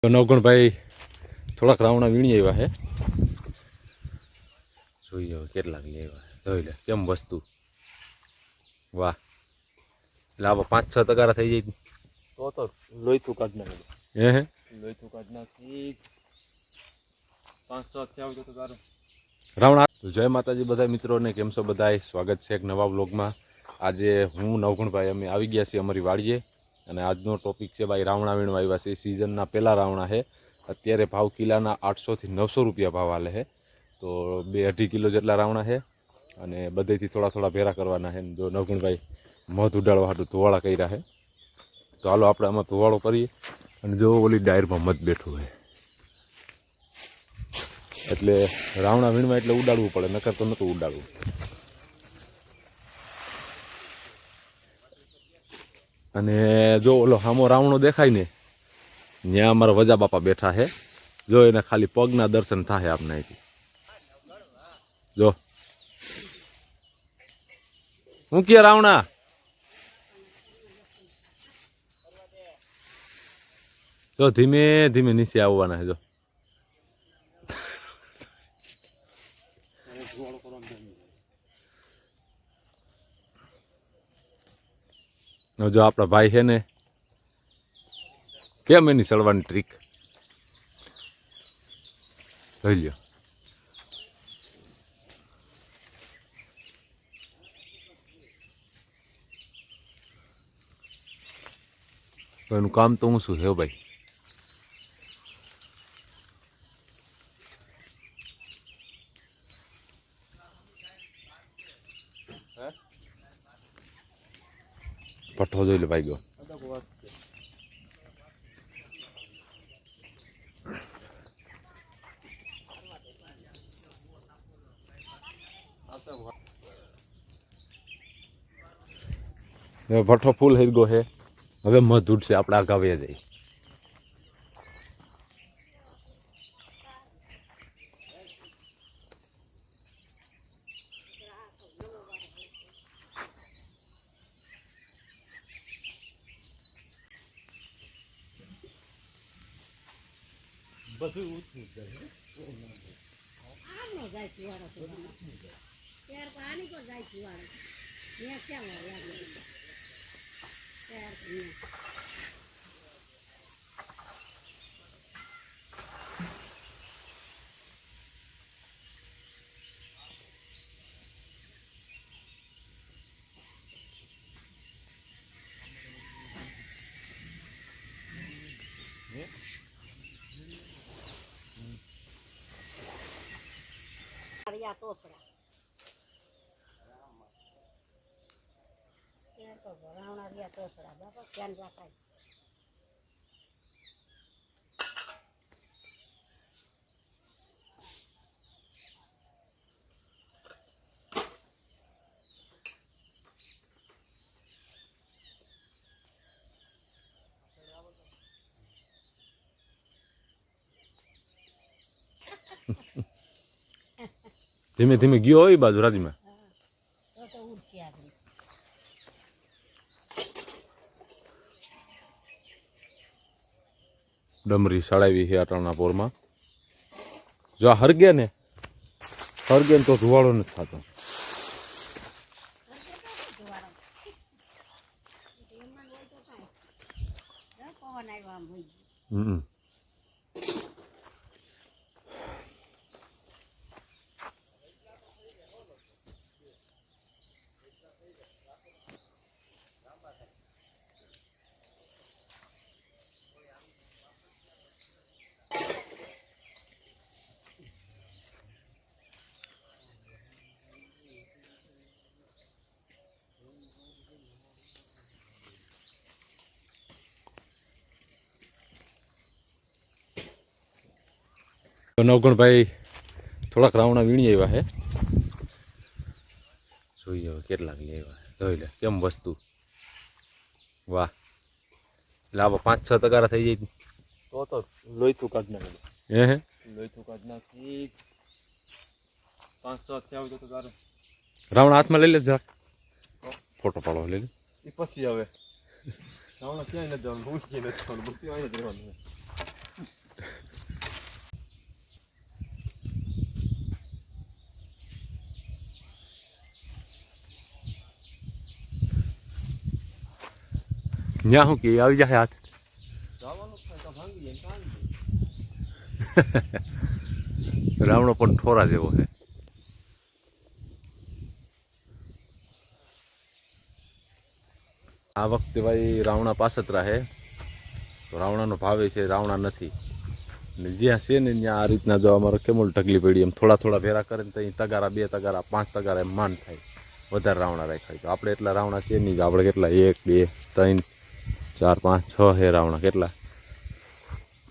નવગણભાઈ થોડાક રાવણા વીણી આવ્યા હે, જોઈએ હવે કેટલાક લઈ આવ્યા. જોઈ લે કેમ વસ્તુ, વાહ. એટલે આવા 5-6 તગારા થઈ જાય તો લોહીતું કાઢ નાખે. હે લોહીતું કાઢ નાખી 5-6 થયા હોય તો તારે રાવણા. જય માતાજી બધા મિત્રોને, કેમ છો બધા? સ્વાગત છે એક નવા વ્લોગમાં. આજે હું નવગણભાઈ અમે આવી ગયા છીએ અમારી વાડીએ, અને આજનો ટોપિક છે ભાઈ રાવણા વીણવા આવ્યા છે. સિઝનના પહેલાં રાવણા છે. અત્યારે ભાવ કિલાના 800 થી 900 રૂપિયા ભાવ હાલે છે. તો 2-2.5 કિલો જેટલા રાવણા છે, અને બધેથી થોડા થોડા ભેરા કરવાના છે. જો નવગણભાઈ મધ ઉડાડવા હાટું ધોવાળા કર્યા છે, તો હાલો આપણે આમાં ધોવાળો કરીએ. અને જો ઓલી ડાયરમાં મધ બેઠું છે, એટલે રાવણા વીણવા એટલે ઉડાડવું પડે, નકર તો નહોતું ઉડાડવું. અને જો ઓલો સામો રાવણો દેખાય ને, ત્યાં અમારા વજા બાપા બેઠા છે. જો એને ખાલી પગના દર્શન થાય આપને અહીંથી. જો હું કે રાવણા જો ધીમે ધીમે નીચે આવવાના છે. જો આપણા ભાઈ છે ને, કેમ એની ચડવાની ટ્રીક જોઈ લ્યો. એનું કામ તો હું શું છે ભાઈ. પઠ્ઠો જોઈ લે ભાઈ ગયો. ભઠ્ઠો ફૂલ હેરગો છે. હવે મધ ઉડશે, આપણે આગા વ્યા જઈએ. બધું ઉઠી જાય. ધીમે ધીમે ગયો હોય બાજુ રાજમાં. ડમરી સડાવી છે અટાણા પોરમાં. જો આ હરગે ને તો ધુવાળો નથી થતો. નવગણભાઈ થોડાક રાવણા વીણી આવ્યા છે, જોઈએ હવે કેટલાક લઈ આવ્યા. જોઈ લે કેમ વસ્તુ, વાહ. એટલે આવા 5-6 તગારા થઈ જાય તો લોહીતું કાઢ નાખે. હે લોહીતું કાઢ નાખી 5-6 થયા હોય તો તારે રાવણા હાથમાં લઈ લે, જરાક ફોટો પાડો લઈ લે. એ પછી હવે રાવણા ક્યાંય નથી જવાનું, હું ક્યાંય નથી જવાનું, બધું અહીંયા જ રહેવાનું. ન્યા શું કે આવી જાય હાથ જવાનું જ થાય તો ભાંગી જાય ને કાંઈ રાવણો પણ થોરા જેવો છે. આ વખતે ભાઈ રાવણા પાસતરા છે તો રાવણાનો ભાવે છે, રાવણા નથી. ને જ્યાં છે ને ત્યાં આ રીતના જો અમારે કેમોલ ઢગલી પડી એમ થોડા થોડા ભેરા કરે ને ત્યાં તગારા 2 તગારા 5 તગારા એમ માંડ થાય. વધારે રાવણા રાખાય તો આપણે એટલા રાવણા છે નહીં. આપણે કેટલા 1 2 3 4 5 6 હે રાવણા કેટલા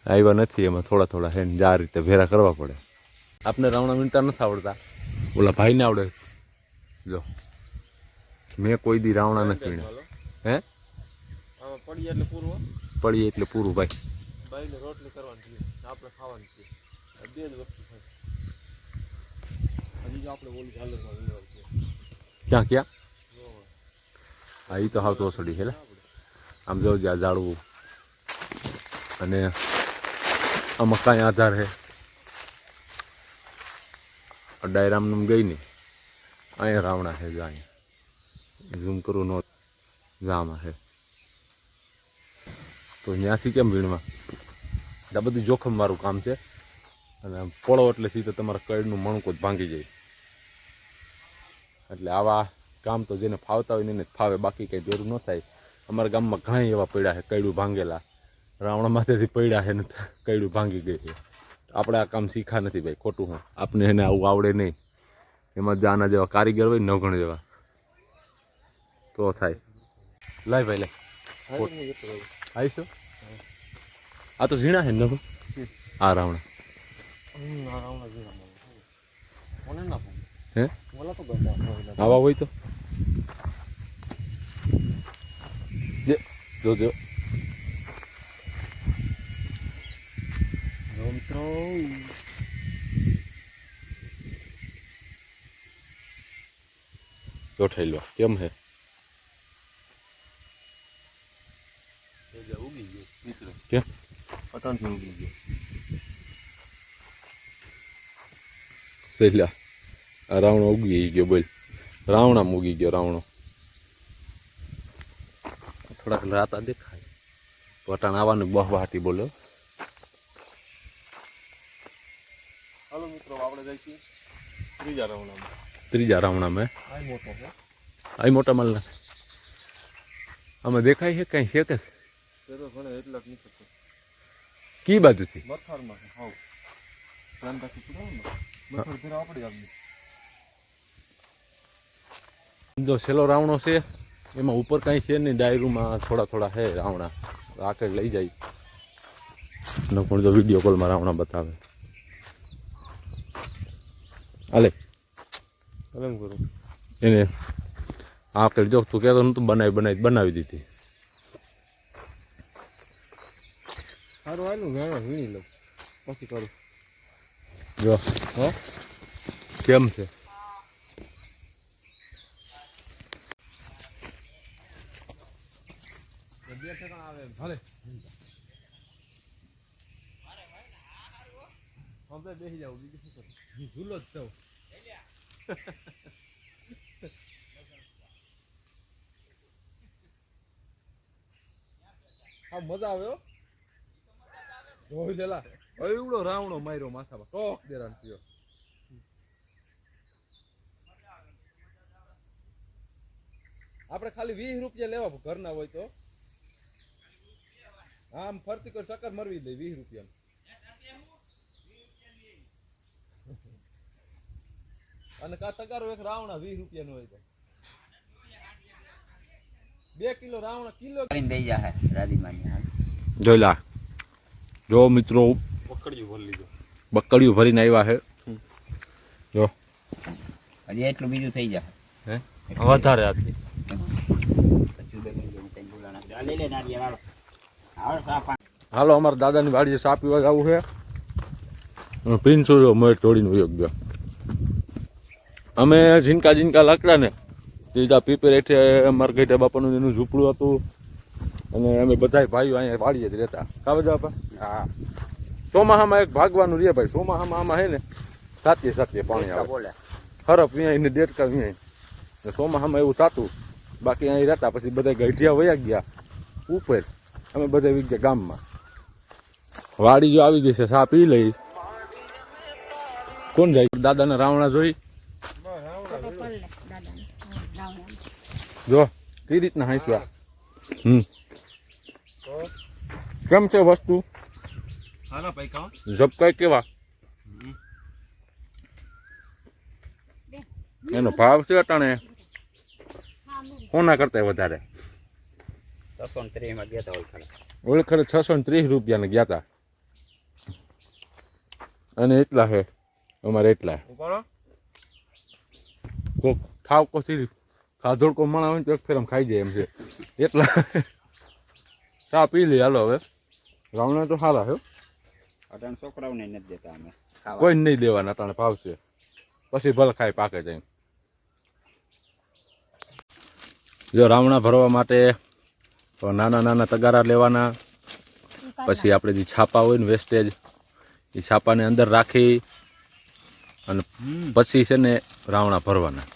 આવ્યા નથી. એમાં થોડા થોડા હે ને આ રીતે ભેરા કરવા પડે. આપને રાવણા વીણતા નથી આવડતા, ઓલા ભાઈને આવડે. જો મેં કોઈ દી રાવણા નથી વીણ્યા. હે આમાં પડીએ એટલે પૂરું પડીએ એટલે પૂરું ભાઈ. બાઈને રોટલી કરવાની છે, આપણે ખાવાની છે. આ બે જ વસ્તુ થાય. હજી જો આપણે ઓલી ઝાલરમાં વીણવાનું છે. ક્યાં ક્યાં? જો હા એ તો હાવ તો સડી છે લે. આમ જો જ્યાં ઝાડવું અને આમાં કાંઈ આધાર છે. ડાયરામનું ગઈ ને અહીંયા રાવણા છે. જો અહીંયા ઝૂમ કરું નો જામાં છે તો ત્યાંથી કેમ વીણવા? આ બધું જોખમવાળું કામ છે. અને પોળો એટલે સીધો તમારા કઈડનું મણકો જ ભાંગી જાય. એટલે આવા કામ તો જેને ફાવતા હોય ને એને જ ફાવે, બાકી કંઈ ભેરું ન થાય. અમારા ગામમાં ઘણા એવા પડ્યા છે કઈડું ભાંગેલા, રાવણા માથેથી પડ્યા છે ને કઈડું ભાંગી ગઈ છે. આપણે આ કામ શીખા નથી ભાઈ, ખોટું હું. આપને એને આવું આવડે નહીં. એમાં જાના જેવા કારીગર હોય નવઘણ જેવા તો થાય. લાય ભાઈ લે આવીશું. આ તો ઝીણા છે નવ. આ રાવણા હે આવા હોય તો જોજો. જોઠાઈ લો કેમ હે? ઉગી ગયો મિત્રો. કેમ? પટનથી ઉગી ગયો. જોઈ લે આ રાવણો ઉગી ગયો. બોલ રાવણામાં ઉગી ગયો રાવણો. થોડાક રાતા દેખાય. પટાણ આવવાનું બહવાટી બોલ્યો. હાલો મિત્રો આપણે જઈશું ત્રીજા રાઉન્ડમાં. ત્રીજા રાવણામાં આ મોટો છે. આ મોટા માલના આમાં દેખાય છે કઈ છે કે તે તો ઘણે એટલા જ નીકળતો. કી બાજુથી? મથારમાં છે. હાવ પ્લાન્ટાથી પુરાવો ને મથાર ફેરા આપણી આવી. જો છેલ્લો રાવણો છે એમાં ઉપર કાંઈ છે નહીં. ડાયરીમાં થોડા થોડા છે રાવણા. આખે લઈ જાય ન પણ જો વિડીયો કોલમાં રાવણા બતાવે. હાલે એમ કરું એને આખે જો તું કહેતો નતું બનાવી દીધી. સારું આનું વેણો વીણી લઉં પછી કરું. જો હે કેમ છે? ભલે હવે બેસી જાવ. બીજું શું કરું? ઝૂલો જ જાઉં. હા મજા આવે હો. જોઈ લેલા એવડો રાવણો માર્યો માથામાં ટોક દેરાન થયો. આપણે ખાલી 20 રૂપિયા લેવા ઘરના હોય તો. આમ ફરતી કોઈ ચક્કર મરવી દે 20 રૂપિયા. અને કા તગારો એક રાવણા 20 રૂપિયાનો હોય તો 2 કિલો રાવણા કિલો દઈ જાય રાધીમાની. જોઈ લા જો મિત્રો પકડ્યું ભરી લીધો. બકડીયું ભરીને આવ્યા છે. જો હજી એટલું બીજું થઈ જાય. હે વધારે આથી હાલો અમારા દાદાની વાડીએ સા પીવા જવું છે. પ્રિન્સો જો મેં તોડીને વયો ગયો. અમે ઝીનકા લાકડા ને સીધા પીપર હેઠે અમારા ગઈઢા બાપાનું એનું ઝૂંપડું હતું. અને અમે બધા ભાઈઓ અહીંયા વાડીએ જ રહેતા. કા બધા બાપા? હા. ચોમાસામાં એક ભાગવાનું રે ભાઈ. ચોમાસામાં આમાં હે ને સાતે પાણી આવે. હરફ અહીંયા એને દેડકા અહીંયા. ચોમાસામાં એવું થતું. બાકી અહીં રહેતા પછી બધા ગઈઢિયા વયા ગયા ઉપર અમે બધા આવી ગયા ગામમાં. વાડી જો આવી ગઈ છે, સા પી લઈ. કોણ જાય? દાદાના રાવણા જોઈ જો કઈ રીતના હાંસવા. કેમ છે વસ્તુ? હાના પૈકા ઝબકાય કેવા? એનો ભાવ છે અટાણે કોના કરતા વધારે? 630 માં ગયા હતા ઓળખાણ. ઓળખરે 630 રૂપિયાને ગયા હતા. અને એટલા છે અમારે એટલા. ઉપાડો કોક ઠાવ કોથી ખાધોડકો મણા હોય તો એક ફેર ખાઈ જાય એમ છે એટલા. ચા પી લે હાલો હવે. રાવણા તો સારા છે. અટાણ છોકરાઓને નથી દેતા અમે ખાવા. કોઈ નહીં દેવાના અટાણે ભાવ છે. પછી ભલે ખાઈ પાકે જાય. જો રાવણા ભરવા માટે તો નાના નાના તગારા લેવાના. પછી આપણે જે છાપા હોય ને વેસ્ટેજ એ છાપાને અંદર રાખી અને પછી છે ને રાવણા ભરવાના.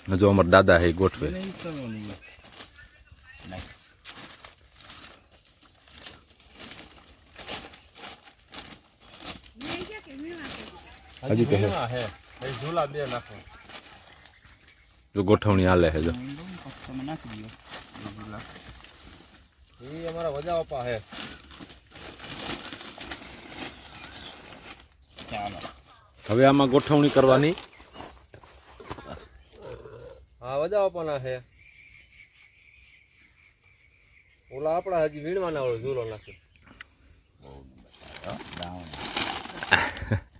ને જો અમારા દાદા હે ગોઠવે. નહીં. હજી તો હે. હે એ ઝૂલા બે નાખો. જો ગોઠવણી હાલે છે જો. તમે નાખી દો એ ઝૂલા. એ અમારા વજા પપ્પા હે. ચાલો હવે આમાં ગોઠવણી કરવાની. હા વજા પપ્પાના હે. ઓલા આપણા હજી વીણવાના ઓલો ઝૂલો નાખી. રાવણ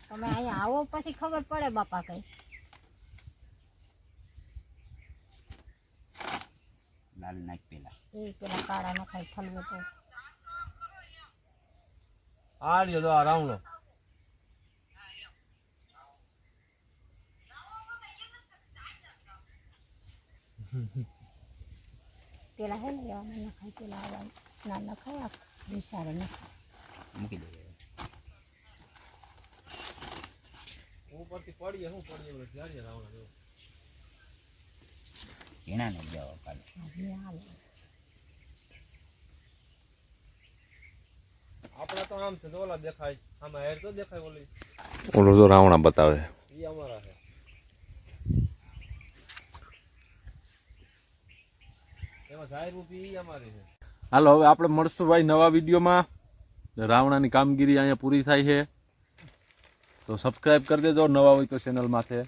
તમે અહીંયા આવો પછી ખબર પડે બાપા કઈ. લાલ નાખ પેલા. એ પેલા કાળા નો ખાઈ ફલવો તો આ રહ્યો તો આ રાવણો. પેલા હે ને લેવાના ના ખાય પેલા આવવાનું ના ના ખાય આ વિચારે ના મૂકી દે. ઉપરથી પડીએ શું પડીએ જાડીએ રાવણા જેવું. એના ને જાવ કાલે. હજી હાલે. આપણા તો આમ છે તો ઓલા દેખાય. આમાં હેર તો દેખાય ઓલી. ઓલો તો રાવણા બતાવે. એ અમારા છે. એમાં જાય રૂપી ઈ અમારી છે. હાલો હવે આપણે મળશું ભાઈ નવા વિડીયોમાં. રાવણાની કામગીરી અહીંયા પૂરી થાય છે. તો સબસ્ક્રાઈબ કરી દેજો નવા હોય તો ચેનલમાં છે.